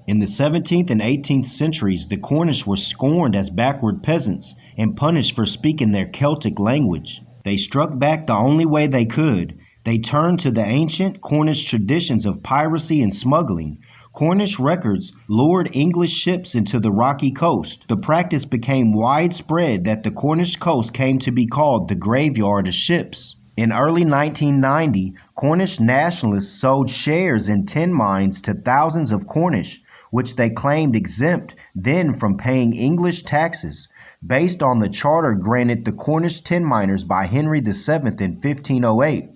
In the 17th and 18th centuries, the Cornish were scorned as backward peasants and punished for speaking their Celtic language. They struck back the only way they could. They turned to the ancient Cornish traditions of piracy and smuggling. Cornish records lured English ships into the rocky coast. The practice became widespread that the Cornish coast came to be called the graveyard of ships. In early 1990, Cornish nationalists sold shares in tin mines to thousands of Cornish, which they claimed exempt then from paying English taxes, based on the charter granted the Cornish tin miners by Henry VII in 1508.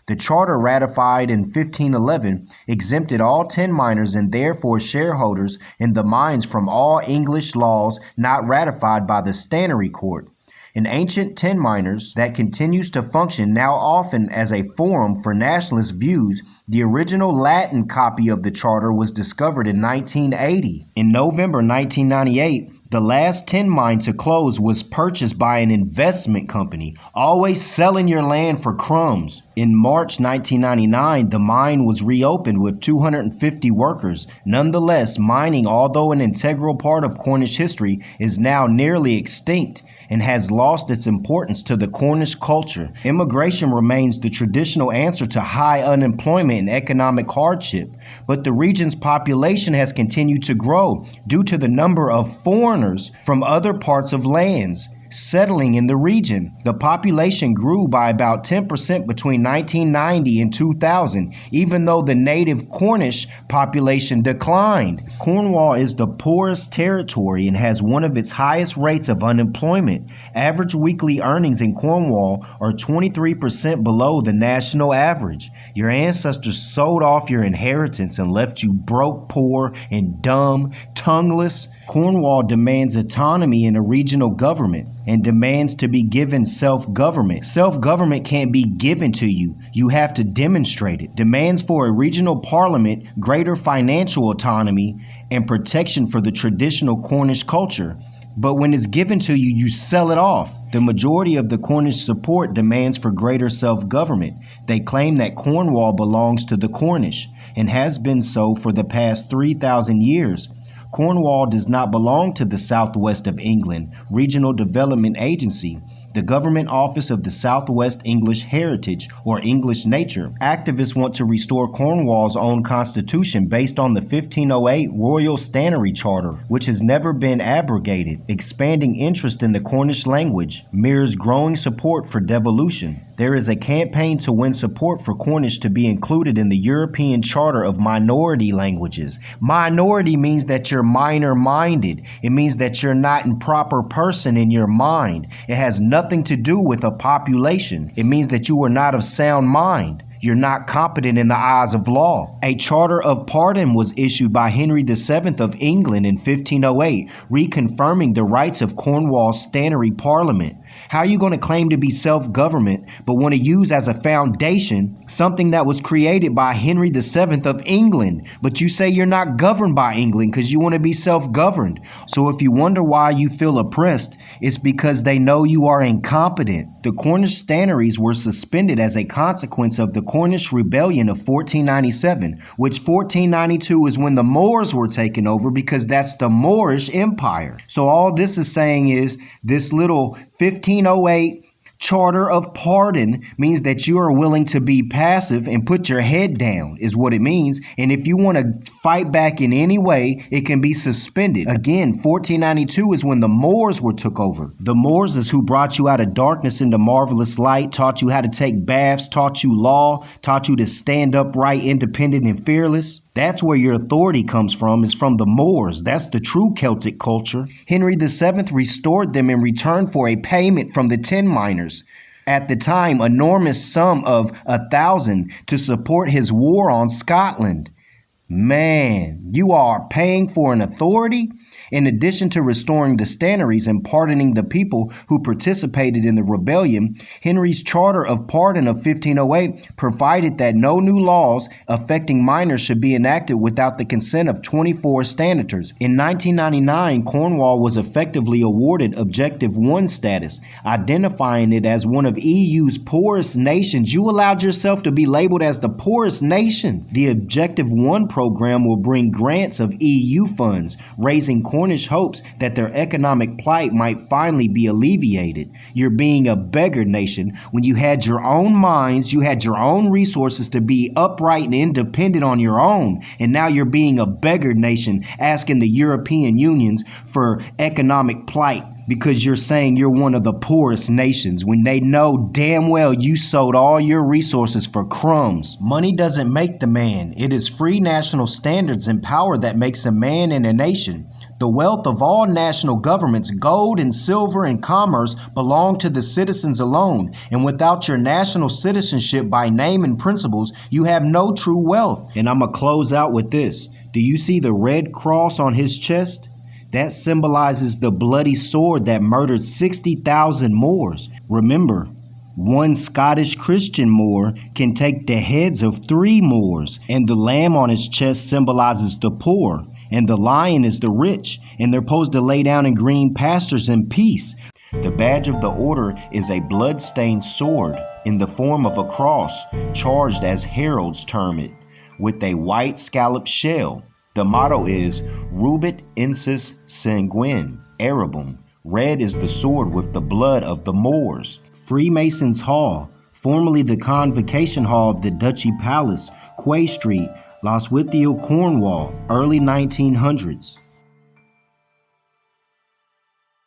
The charter ratified in 1511 exempted all tin miners and therefore shareholders in the mines from all English laws not ratified by the Stanary Court. An ancient tin miners that continues to function now often as a forum for nationalist views, the original Latin copy of the charter was discovered in 1980. In November 1998, the last tin mine to close was purchased by an investment company, always selling your land for crumbs. In March 1999, the mine was reopened with 250 workers. Nonetheless, mining, although an integral part of Cornish history, is now nearly extinct and has lost its importance to the Cornish culture. Immigration remains the traditional answer to high unemployment and economic hardship, but the region's population has continued to grow due to the number of foreigners from other parts of lands settling in the region. The population grew by about 10% between 1990 and 2000, even though the native Cornish population declined. Cornwall is the poorest territory and has one of its highest rates of unemployment. Average weekly earnings in Cornwall are 23% below the national average. Your ancestors sold off your inheritance and left you broke, poor, and dumb, tongueless. Cornwall demands autonomy in a regional government and demands to be given self-government. Self-government can't be given to you. You have to demonstrate it. Demands for a regional parliament, greater financial autonomy, and protection for the traditional Cornish culture. But when it's given to you, you sell it off. The majority of the Cornish support demands for greater self-government. They claim that Cornwall belongs to the Cornish and has been so for the past 3,000 years. Cornwall does not belong to the Southwest of England Regional Development Agency, the government office of the Southwest English Heritage or English Nature. Activists want to restore Cornwall's own constitution based on the 1508 Royal Stanary Charter, which has never been abrogated. Expanding interest in the Cornish language mirrors growing support for devolution. There is a campaign to win support for Cornish to be included in the European Charter of Minority Languages. Minority means that you're minor-minded. It means that you're not a proper person in your mind. It has nothing to do with a population. It means that you are not of sound mind. You're not competent in the eyes of law. A charter of pardon was issued by Henry VII of England in 1508, reconfirming the rights of Cornwall's Stanary Parliament. How are you going to claim to be self-government but want to use as a foundation something that was created by Henry VII of England? But you say you're not governed by England because you want to be self-governed. So if you wonder why you feel oppressed, it's because they know you are incompetent. The Cornish Stanaries were suspended as a consequence of the Cornish Rebellion of 1497, which 1492 is when the Moors were taken over because that's the Moorish Empire. So all this is saying is this little 1508 Charter of Pardon means that you are willing to be passive and put your head down is what it means. And if you want to fight back in any way, it can be suspended. Again, 1492 is when the Moors were took over. The Moors is who brought you out of darkness into marvelous light, taught you how to take baths, taught you law, taught you to stand upright, independent, and fearless. That's where your authority comes from, is from the Moors. That's the true Celtic culture. Henry VII restored them in return for a payment from the tin miners. At the time, enormous sum of 1,000 to support his war on Scotland. Man, you are paying for an authority? In addition to restoring the stannaries and pardoning the people who participated in the rebellion, Henry's Charter of Pardon of 1508 provided that no new laws affecting minors should be enacted without the consent of 24 stannators. In 1999, Cornwall was effectively awarded Objective 1 status, identifying it as one of EU's poorest nations. You allowed yourself to be labeled as the poorest nation. The Objective 1 program will bring grants of EU funds, raising Cornish hopes that their economic plight might finally be alleviated. You're being a beggar nation when you had your own mines, you had your own resources to be upright and independent on your own, and now you're being a beggar nation asking the European Unions for economic plight because you're saying you're one of the poorest nations when they know damn well you sold all your resources for crumbs. Money doesn't make the man. It is free national standards and power that makes a man and a nation. The wealth of all national governments, gold and silver and commerce, belong to the citizens alone, and without your national citizenship by name and principles, you have no true wealth. And I'm gonna close out with this. Do you see the red cross on his chest? That symbolizes the bloody sword that murdered 60,000 Moors. Remember, one Scottish Christian Moor can take the heads of 3 Moors, and the lamb on his chest symbolizes the poor, and the lion is the rich, and they're supposed to lay down in green pastures in peace. The badge of the order is a blood-stained sword in the form of a cross, charged as heralds term it, with a white scalloped shell. The motto is Rubit Insis Sanguine Arabum. Red is the sword with the blood of the Moors. Freemasons Hall, formerly the Convocation Hall of the Duchy Palace, Quay Street, Lostwithiel, Cornwall, early 1900s.